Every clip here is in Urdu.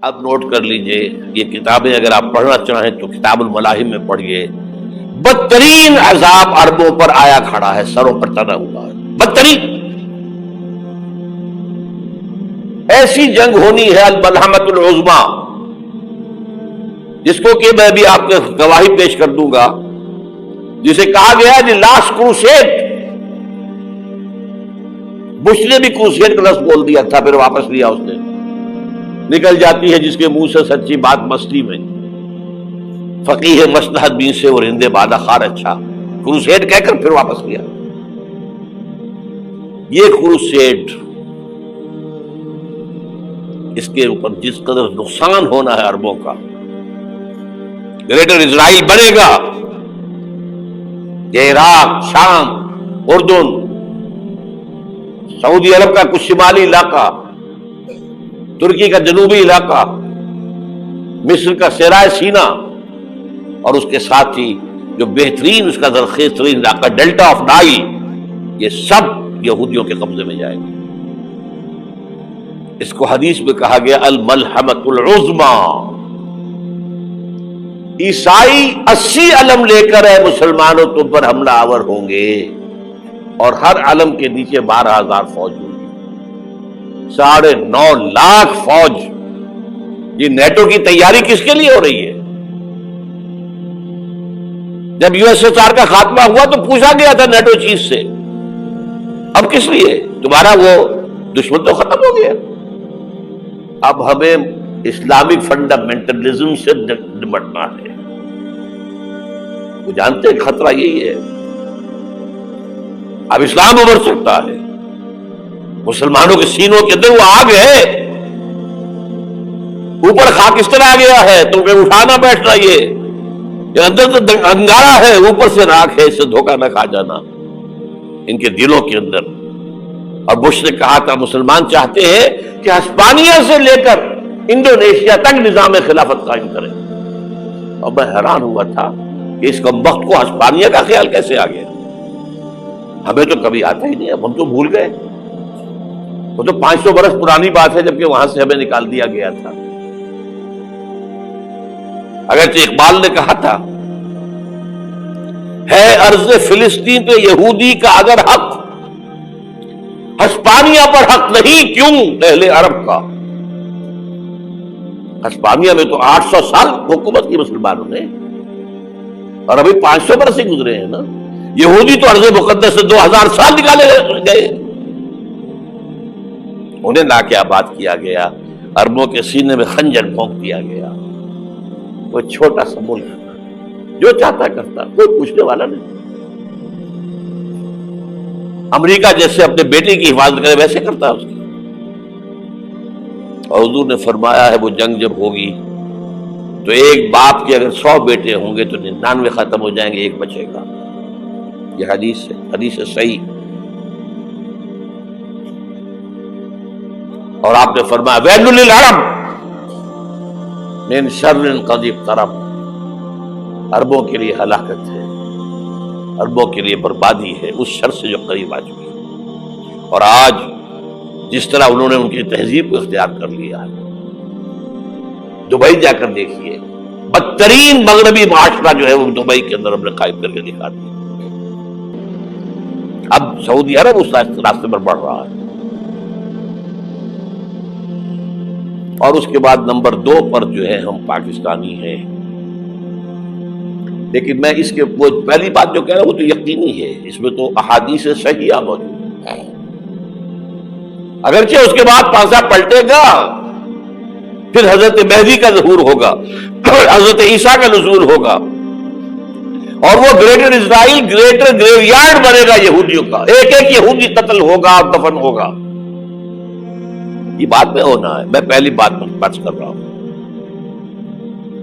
اب نوٹ کر لیجئے، یہ کتابیں اگر آپ پڑھنا چاہیں تو کتاب الملاحم میں پڑھیے. بدترین عذاب عربوں پر آیا کھڑا ہے، سروں پر تنا ہوا ہے، بدترین. ایسی جنگ ہونی ہے الملحمۃ العظمیٰ، جس کو کہ میں بھی آپ کو گواہی پیش کر دوں گا، جسے کہا گیا ہے دی لاسٹ کروسیڈ. بش نے بھی کروسیڈ کا لفظ بول دیا تھا، پھر واپس لیا اس نے. نکل جاتی ہے جس کے منہ سے سچی بات مستی میں. فقیہ مصلحت بین سے اور ہندے بادہ خار اچھا، کروسیڈ کہہ کر پھر واپس لیا. یہ کروسیڈ، اس کے اوپر جس قدر نقصان ہونا ہے عربوں کا. گریٹر اسرائیل بنے گا، یہ عراق، شام، اردن، سعودی عرب کا کچھ شمالی علاقہ، ترکی کا جنوبی علاقہ، مصر کا صحرائے سینا، اور اس کے ساتھ ہی جو بہترین اس کا زرخیز ترین علاقہ ڈیلٹا آف نائل، یہ سب یہودیوں کے قبضے میں جائے گا. اس کو حدیث میں کہا گیا الملحمۃ العظمیٰ. عیسائی 80 علم لے کر اے مسلمانوں تم پر حملہ آور ہوں گے، اور ہر علم کے نیچے 12,000 فوج ہوگی، 9.5 لاکھ فوج. یہ نیٹو کی تیاری کس کے لیے ہو رہی ہے؟ جب یو ایس ایس آر کا خاتمہ ہوا تو پوچھا گیا تھا نیٹو چیف سے، اب کس لیے؟ تمہارا وہ دشمن تو ختم ہو گیا، اب ہمیں اسلامک فنڈامنٹلزم سے نمٹنا ہے. وہ جانتے ہیں خطرہ یہی ہے، اب اسلام ابھر سکتا ہے. مسلمانوں کے سینوں کے اندر وہ آگ ہے، اوپر خاکستر آ گیا ہے، تم پہ اٹھانا بیٹھنا. یہ اندر تو انگارہ ہے، اوپر سے راکھ ہے، اس سے دھوکہ نہ کھا جانا ان کے دلوں کے اندر. اور بش نے کہا تھا مسلمان چاہتے ہیں کہ ہسپانیہ سے لے کر انڈونیشیا تک نظام خلافت قائم کریں. اور میں حیران ہوا تھا کہ اس کمبخت کو ہسپانیہ کا خیال کیسے آ گیا. ہمیں تو کبھی آتا ہی نہیں، اب ہم تو بھول گئے. وہ تو 500 برس پرانی بات ہے جبکہ وہاں سے ہمیں نکال دیا گیا تھا. اگرچہ اقبال نے کہا تھا ہے ارض فلسطین پہ یہودی کا اگر حق، ہسپانیہ پر حق نہیں کیوں اہل عرب کا. ہسپانیہ میں تو 800 سال حکومت کی مسلمانوں نے، اور ابھی 500 برس ہی گزرے ہیں نا. یہودی تو ارض مقدس سے 2000 سال نکالے گئے. انہیں لا کے آباد کیا گیا، عربوں کے سینے میں خنجر بھونک دیا گیا. وہ چھوٹا سا ملک جو چاہتا کرتا، کوئی پوچھنے والا نہیں. امریکہ جیسے اپنے بیٹے کی حفاظت کرے ویسے کرتا اس کی. اور حضور نے فرمایا ہے وہ جنگ جب ہوگی تو ایک باپ کے اگر 100 بیٹے ہوں گے تو 99 ختم ہو جائیں گے، ایک بچے گا. یہ حدیث صحیح. اور آپ نے فرمایا ویل للعرب من شر قد اقترب. عربوں کے لیے ہلاکت ہے، عربوں کے لیے بربادی ہے اس شر سے جو قریب آ چکی. اور آج جس طرح انہوں نے ان کی تہذیب کو اختیار کر لیا ہے، دبئی جا کر دیکھیے، بدترین مغربی معاشرہ جو ہے وہ دبئی کے اندر ہم نے قائم کر کے دکھا دیا. اب سعودی عرب اس راستے پر بڑھ رہا ہے. اور اس کے بعد نمبر 2 پر جو ہے ہم پاکستانی ہیں. لیکن میں اس کے وہ پہلی بات جو کہہ رہا ہوں وہ تو یقینی ہے، اس میں تو احادیث صحیحہ موجود ہے. اگرچہ اس کے بعد پانسا پلٹے گا، پھر حضرت مہدی کا ظہور ہوگا، حضرت عیسیٰ کا نزول ہوگا، اور وہ گریٹر اسرائیل گریٹر گریو یارڈ بنے گا یہودیوں کا. ایک ایک یہودی قتل ہوگا اور دفن ہوگا. یہ بات میں ہونا ہے، میں پہلی بات پر بات کر رہا ہوں.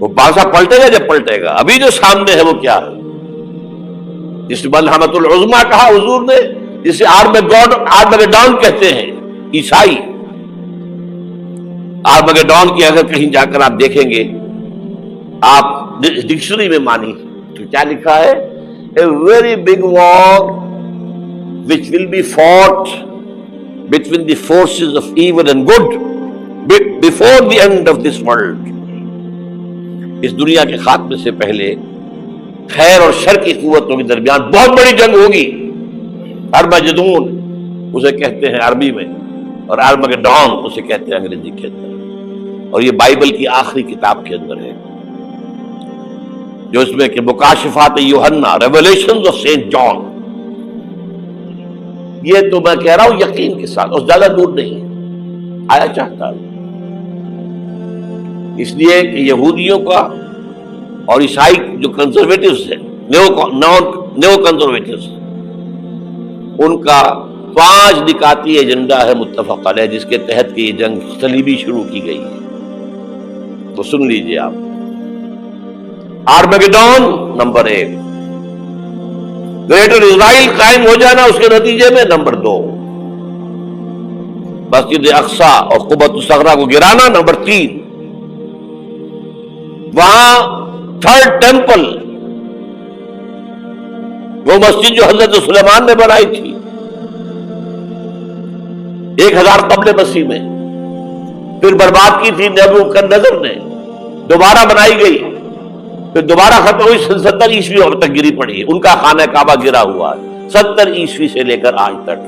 وہ پانسا پلٹے گا جب پلٹے گا. ابھی جو سامنے ہے وہ کیا ہے؟ جس ملحمۃ العظمیٰ کہا حضور نے، جسے آرمگیڈون کہتے ہیں عیسائی. آرمگیڈون کی اگر کہیں جا کر آپ دیکھیں گے، آپ ڈکشنری میں مانی تو کیا لکھا ہے؟ A very big war which will be fought between the forces of evil and good before the end of this world. اس دنیا کے خاتمے سے پہلے خیر اور شر کی قوتوں کے درمیان بہت بڑی جنگ ہوگی. ارمجدون اسے کہتے ہیں عربی میں، اور ارمگڈون اسے کہتے ہیں انگریزی کے اندر. اور یہ بائبل کی آخری کتاب کے اندر ہے، جو اس میں کہ مکاشفات یوحنا، ریویلیشنز آف سینٹ جان. یہ تو میں کہہ رہا ہوں یقین کے ساتھ، اور زیادہ دور نہیں آیا چاہتا ہے. اس لیے کہ یہودیوں کا اور عیسائی جو کنزرویٹوز ہیں، نیو کنزرویٹوز، ان کا 5 نکاتی ایجنڈا ہے متفق علیہ، جس کے تحت کہ یہ جنگ صلیبی شروع کی گئی ہے. تو سن لیجئے آپ. آرمیگیڈون نمبر 1، گریٹر اسرائیل قائم ہو جانا اس کے نتیجے میں نمبر 2، مسجد اقصی اور قبۃ الصغریٰ کو گرانا نمبر 3، وہاں 3rd ٹیمپل، وہ مسجد جو حضرت سلیمان نے بنائی تھی 1000 قبل مسیح میں، پھر برباد کی تھی نیبوکدنیزر نے، دوبارہ بنائی گئی، پھر دوبارہ ختم ہوئی 70 عیسوی اور تک گری پڑی. ان کا خانہ کعبہ گرا ہوا ہے 70 عیسوی سے لے کر آج تک.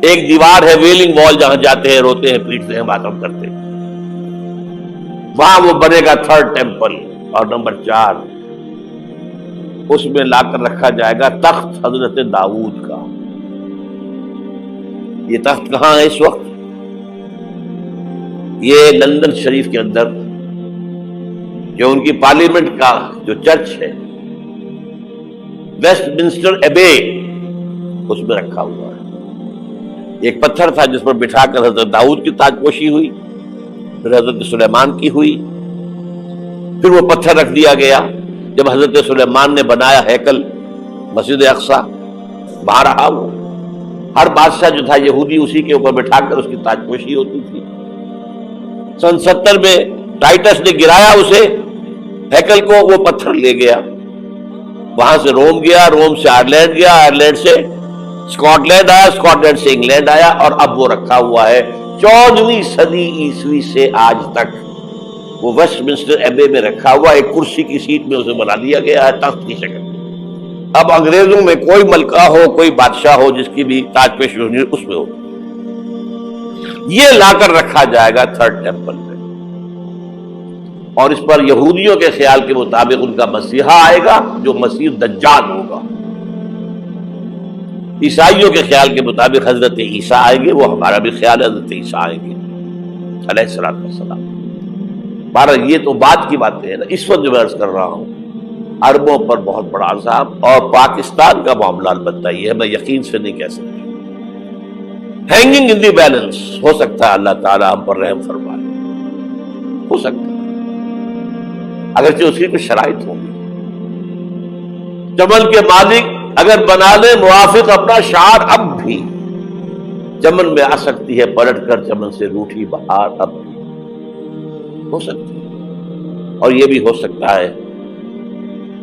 ایک دیوار ہے ویلنگ وال، جہاں جاتے ہیں، روتے ہیں، پیٹتے ہیں، ماتم کرتے ہیں، وہاں وہ بنے گا 3rd ٹیمپل. اور نمبر 4، اس میں لا کر رکھا جائے گا تخت حضرت داؤد کا. یہ تخت کہاں ہے اس وقت؟ یہ لندن شریف کے اندر، جو ان کی پارلیمنٹ کا جو چرچ ہے، ویسٹ منسٹر ایبے، اس میں رکھا ہوا ہے. ایک پتھر تھا جس پر بٹھا کر حضرت داؤد کی تاج پوشی ہوئی، پھر حضرت سلیمان کی ہوئی، پھر وہ پتھر رکھ دیا گیا جب حضرت سلیمان نے بنایا ہیکل مسجد اقصی. وہاں رہا وہ. ہر بادشاہ جو تھا یہودی اسی کے اوپر بٹھا کر اس کی تاج پوشی ہوتی تھی. سن 70 میں ٹائٹس نے گرایا اسے ہیکل کو، وہ پتھر لے گیا، وہاں سے روم گیا، روم سے آئرلینڈ گیا، آئرلینڈ سے اسکاٹ لینڈ آیا، اسکاٹ لینڈ سے انگلینڈ آیا، اور اب وہ رکھا ہوا ہے 14ویں صدی عیسوی سے آج تک. وہ ویسٹ منسٹر ایبے میں رکھا ہوا، ایک کرسی کی سیٹ میں اسے بنا دیا گیا ہے تخت کی شکل میں. اب انگریزوں میں کوئی ملکہ ہو، کوئی بادشاہ ہو جس کی بھی تاج پوشی ہونی اس میں ہو، یہ لا کر رکھا جائے گا 3rd ٹیمپل میں. اور اس پر یہودیوں کے خیال کے مطابق ان کا مسیحا آئے گا جو مسیح دجال ہوگا. عیسائیوں کے خیال کے مطابق حضرت عیسیٰ آئیں گے، وہ ہمارا بھی خیال ہے حضرت عیسیٰ آئیں گے علیہ الصلوۃ والسلام. بہرحال یہ تو بعد کی باتیں ہیں نا. اس وقت جو میں عرض کر رہا ہوں عربوں پر بہت بڑا عذاب، اور پاکستان کا معاملہ البتہ یہ ہے، میں یقین سے نہیں کہہ سکتا. ہینگنگ ان دی بیلنس، ہو سکتا ہے اللہ تعالیٰ ہم پر رحم فرمائے، ہو سکتا ہے، اگرچہ اس کی کچھ شرائط ہوگی. چمن کے مالک اگر بنا لے موافق اپنا شعار، اب بھی چمن میں آ سکتی ہے پلٹ کر چمن سے روٹھی بہار، اب بھی ہو سکتی ہے. اور یہ بھی ہو سکتا ہے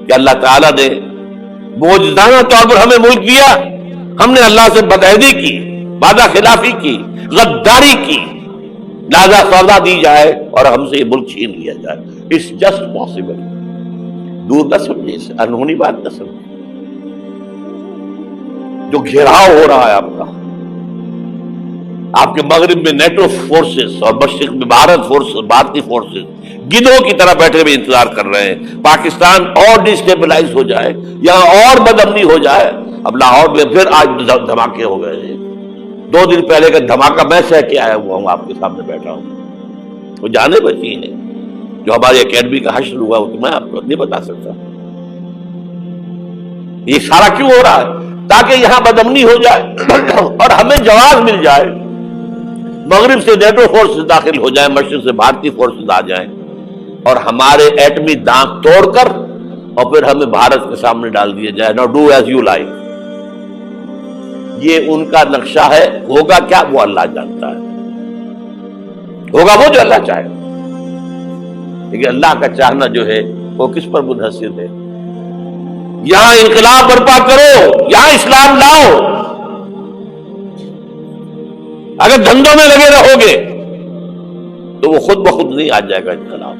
کہ اللہ تعالیٰ نے معجزانہ طور پر ہمیں ملک دیا، ہم نے اللہ سے بدعہدی کی، وعدہ خلافی کی، غداری کی، لہذا سزا دی جائے اور ہم سے یہ ملک چھین لیا جائے. It's just possible. دور نہ سمجھے، اسے انہونی بات نہ سمجھے. جو گھیراؤ ہو رہا ہے آپ کے مغرب میں نیٹو فورسز اور مشرق میں بھارتی فورسز گدھوں کی طرح بیٹھے ہوئے انتظار کر رہے ہیں پاکستان اور ڈسٹیبلائز ہو جائے، یہاں اور بدامنی ہو جائے. اب لاہور میں پھر آج دھماکے ہو گئے ہیں. 2 دن پہلے کا دھماکہ میں سہ کے آیا ہوا ہوں، آپ کے سامنے بیٹھا ہوں. وہ جانے بچی ہیں جو ہماری اکیڈمی کا حشر ہوا، وہ تو میں آپ کو نہیں بتا سکتا. یہ سارا کیوں ہو رہا ہے؟ تاکہ یہاں بدامنی ہو جائے اور ہمیں جواز مل جائے. مغرب سے نیٹو فورسز داخل ہو جائیں، مشرق سے بھارتی فورسز آ جائیں اور ہمارے ایٹمی دانت توڑ کر اور پھر ہمیں بھارت کے سامنے ڈال دیا جائے. نو ڈو ایز یو لائک. یہ ان کا نقشہ ہے. ہوگا کیا وہ اللہ جانتا ہے. ہوگا وہ جو اللہ چاہے. لیکن اللہ کا چاہنا جو ہے وہ کس پر منحصر ہے؟ یہاں انقلاب برپا کرو، یہاں اسلام لاؤ. اگر دھندوں میں لگے رہو گے تو وہ خود بخود نہیں آ جائے گا انقلاب.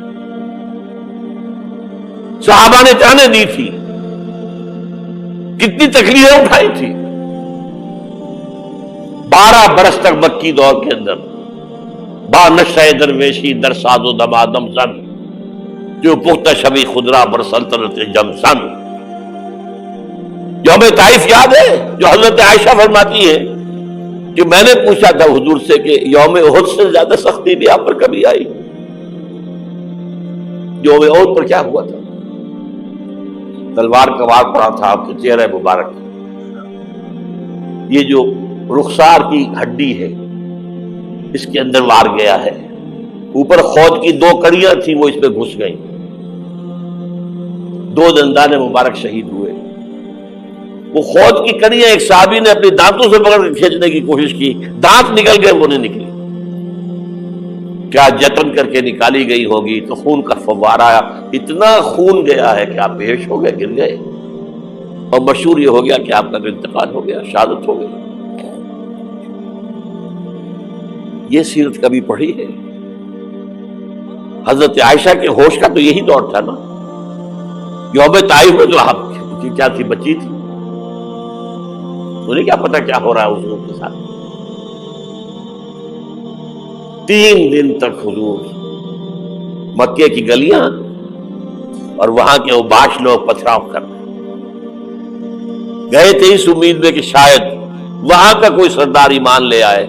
صحابہ نے جانیں دی تھی، کتنی تکلیفیں اٹھائی تھی. 12 برس تک مکی دور کے اندر با نشہ درویشی در ساز و دمادم زن جو پختہ شبی خدرا بر سلطنت جم سن. یوم طائف یاد ہے جو حضرت عائشہ فرماتی ہے کہ میں نے پوچھا تھا حضور سے کہ یوم احد سے زیادہ سختی بھی آپ پر کبھی آئی؟ یوم احد پر کیا ہوا تھا؟ تلوار کا وار پڑا تھا آپ کے چہرہ مبارک. یہ جو رخسار کی ہڈی ہے اس کے اندر وار گیا ہے. اوپر خود کی 2 کڑیاں تھیں وہ اس پہ گھس گئیں. 2 دندان مبارک شہید ہوئے. وہ خود کی کڑیاں ایک صحابی نے اپنے دانتوں سے پکڑ کے کھینچنے کی کوشش کی، دانت نکل گئے، وہ نہیں نکلی. کیا جتن کر کے نکالی گئی ہوگی تو خون کا فوارہ آیا، اتنا خون گیا ہے کہ آپ بے ہوش ہو گئے، گر گئے. اور مشہور یہ ہو گیا کہ آپ کا انتقال ہو گیا، شہادت ہو گئی. یہ سیرت کبھی پڑھی ہے؟ حضرت عائشہ کے ہوش کا تو یہی دور تھا نا. یوم طائف میں جو آپ کی کیا تھی، بچی تھی، انہیں کیا پتا کیا ہو رہا ہے حضور کے ساتھ. 3 دن تک حضور مکے کی گلیاں اور وہاں کے اوباش لوگ پتھراؤ کر گئے تھے اس امید میں کہ شاید وہاں کا کوئی سردار ایمان لے آئے.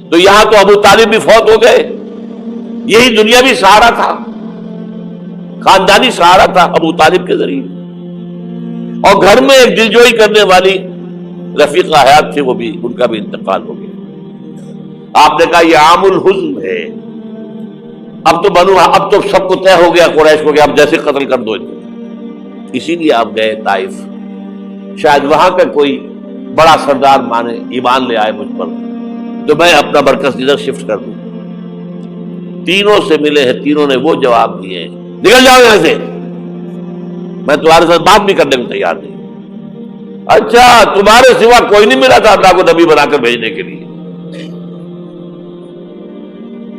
تو یہاں تو ابو طالب بھی فوت ہو گئے. یہی دنیاوی سہارا تھا، خاندانی سہارا تھا ابو طالب کے ذریعے. اور گھر میں ایک دلجوئی کرنے والی رفیقہ حیات تھے، وہ بھی، ان کا بھی انتقال ہو گیا. آپ نے کہا یہ عام الحزن ہے. اب تو سب کو طے ہو گیا قریش کو کہ اب جیسے قتل کر دو. اسی لیے آپ گئے طائف، شاید وہاں کا کوئی بڑا سردار مانے، ایمان لے آئے مجھ پر تو میں اپنا مرکز ادھر شفٹ کر دوں. تینوں سے ملے ہیں، تینوں نے وہ جواب دیے ہیں نکل جاؤ یہاں سے، میں تمہارے ساتھ بات بھی کرنے میں تیار نہیں. اچھا تمہارے سوا کوئی نہیں ملا تھا اللہ کو نبی بنا کر بھیجنے کے لیے؟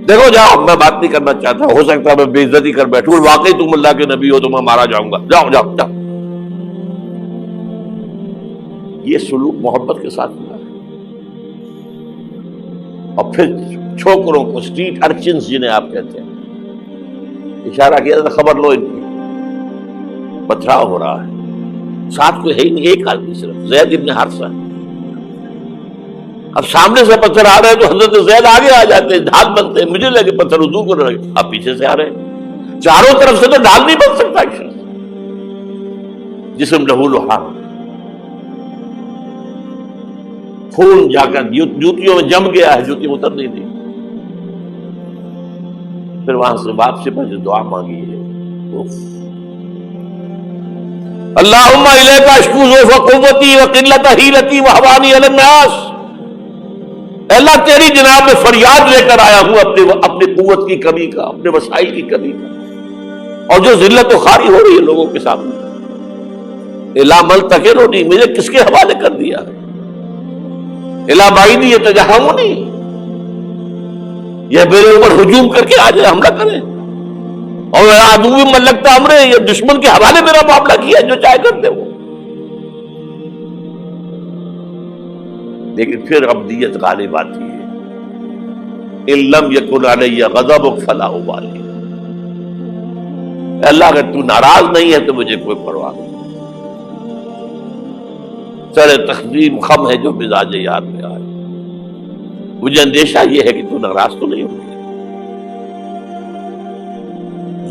دیکھو جاؤ، میں بات نہیں کرنا چاہتا، ہو سکتا ہے میں بے عزتی کر بیٹھوں، واقعی تم اللہ کے نبی ہو تو میں مارا جاؤں گا. جاؤ جاؤ جاؤ. یہ سلوک محبت کے ساتھ ہوا ہے. اور پھر چھوکروں کو، اسٹریٹ ارچنز جنہیں آپ کہتے ہیں، اشارہ کیا تھا خبر لو ان کی، پتھراؤ ہو رہا ہے. ساتھ کوئی ہے ہی نہیں، ایک آدمی صرف زید ابن حارثہ. اب سامنے سے پتھر آ رہے ہیں تو حضرت زید آگے آ جاتے ہیں، ڈھال بنتے ہیں، مجھے لگے پتھر حضور کو لگے، اب پیچھے سے آ رہے ہیں. چاروں طرف سے تو ڈھال نہیں بن سکتا ایک شخص. جسم لہو لہاب، خون جا کر جوتیوں میں جم گیا ہے، جوتی اتر نہیں دی. پھر وہاں سے واپسی پر جو دعا مانگی ہے، اللہم الیک اشکو ضعف قوتی وقلت حیلتی وہوانی علی الناس. اللہ تیری جناب میں فریاد لے کر آیا ہوں اپنی قوت کی کمی کا، اپنے وسائل کی کمی کا، اور جو ذلت و خواری ہو رہی ہے لوگوں کے سامنے. الا ملتقرنی، مجھے کس کے حوالے کر دیا ہے؟ الا بعیدی یتجہمنی، یہ میرے اوپر ہجوم کر کے آ جائے، حملہ کرے. اور عدو من لگتا امرے، یہ دشمن کے حوالے میرا معاملہ کیا، جو چاہے کرتے وہ. لیکن پھر ابدیت غالب آتی ہے. ان لم یکن علی غضبک فلا ابالی. اللہ اگر تو ناراض نہیں ہے تو مجھے کوئی پرواہ نہیں. سر تقدیم خم ہے جو مزاج یار میں آئے. مجھے اندیشہ یہ ہے کہ تو ناراض تو نہیں ہوگی.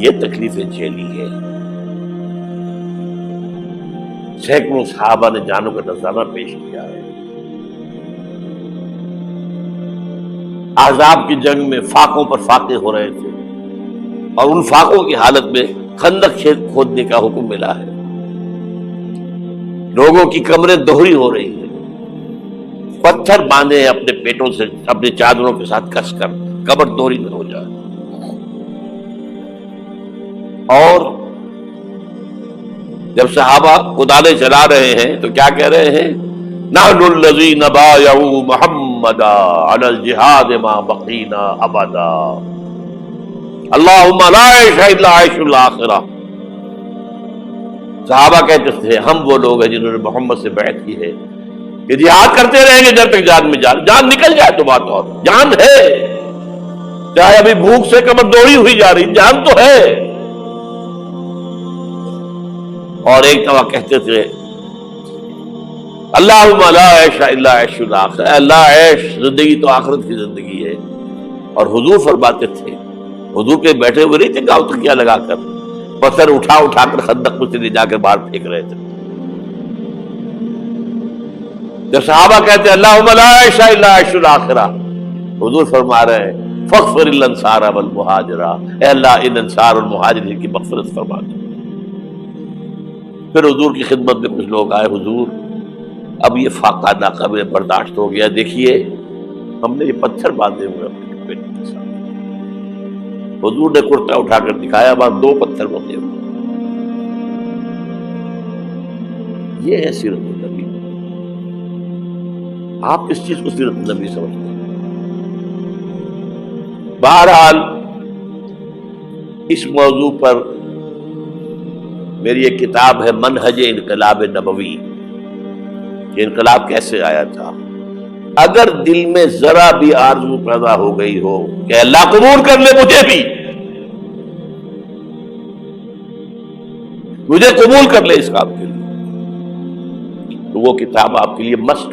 یہ تکلیفیں جھیلی ہے. سینکڑوں صحابہ نے جانوں کا نذرانہ پیش کیا ہے. احزاب کی جنگ میں فاقوں پر فاقے ہو رہے تھے، اور ان فاقوں کی حالت میں خندق کھودنے کا حکم ملا ہے. لوگوں کی کمریں دوہری ہو رہی ہیں، پتھر باندھے ہیں اپنے پیٹوں سے، اپنے چادروں کے ساتھ کس کر کمر دوہری نہ ہو جائے. اور جب صحابہ کدالیں چلا رہے ہیں تو کیا کہہ رہے ہیں؟ نحن الذین بایعوا محمدا علی الجہاد ما بقینا ابدا. اللہم لا عیش الا عیش الاخرہ. صحابہ کہتے تھے ہم وہ لوگ ہیں جنہوں نے محمد سے بیعت کی ہے کہ جہاد کرتے رہیں گے جب تک جان میں جان نکل جائے. تو بات اور جان ہے، چاہے ابھی بھوک سے کمر دوڑی ہوئی جا رہی، جان تو ہے. اور ایک دفعہ کہتے تھے اللہم لا عیش الا عیش الاخرہ، اللہ عیش زندگی تو آخرت کی زندگی ہے. اور حضور فرماتے تھے، حضور کے بیٹھے ہوئے نہیں تھے گاؤں تکیہ لگا کر، پتھر اٹھا اٹھا کر خندق میں سے لے جا کر باہر پھینک رہے تھے. جب صحابہ کہتے ہیں اللہم لا عیش الا عیش الاخرہ، حضور فرما رہے ہیں فاغفر الانصار والمہاجر، اے اللہ ان انصار اور مہاجرین کی مغفرت فرما دے. پھر حضور کی خدمت میں کچھ لوگ آئے، حضور اب یہ فاقہ ناقابل برداشت ہو گیا، دیکھیے ہم نے یہ پتھر باندھے ہوئے اپنے پیٹ کے ساتھ. حضور نے کرتا اٹھا کر دکھایا، وہاں 2 پتھر بندھے ہوئے. یہ ہے سیرت النبی. آپ کس چیز کو سیرت النبی سمجھتے ہیں؟ بہرحال اس موضوع پر میری ایک کتاب ہے منہج انقلاب نبوی، کہ انقلاب کیسے آیا تھا. اگر دل میں ذرا بھی آرزو پیدا ہو گئی ہو کہ اللہ قبول کر لے مجھے قبول کر لے اس کام کے لیے، تو وہ کتاب آپ کے لیے مسٹ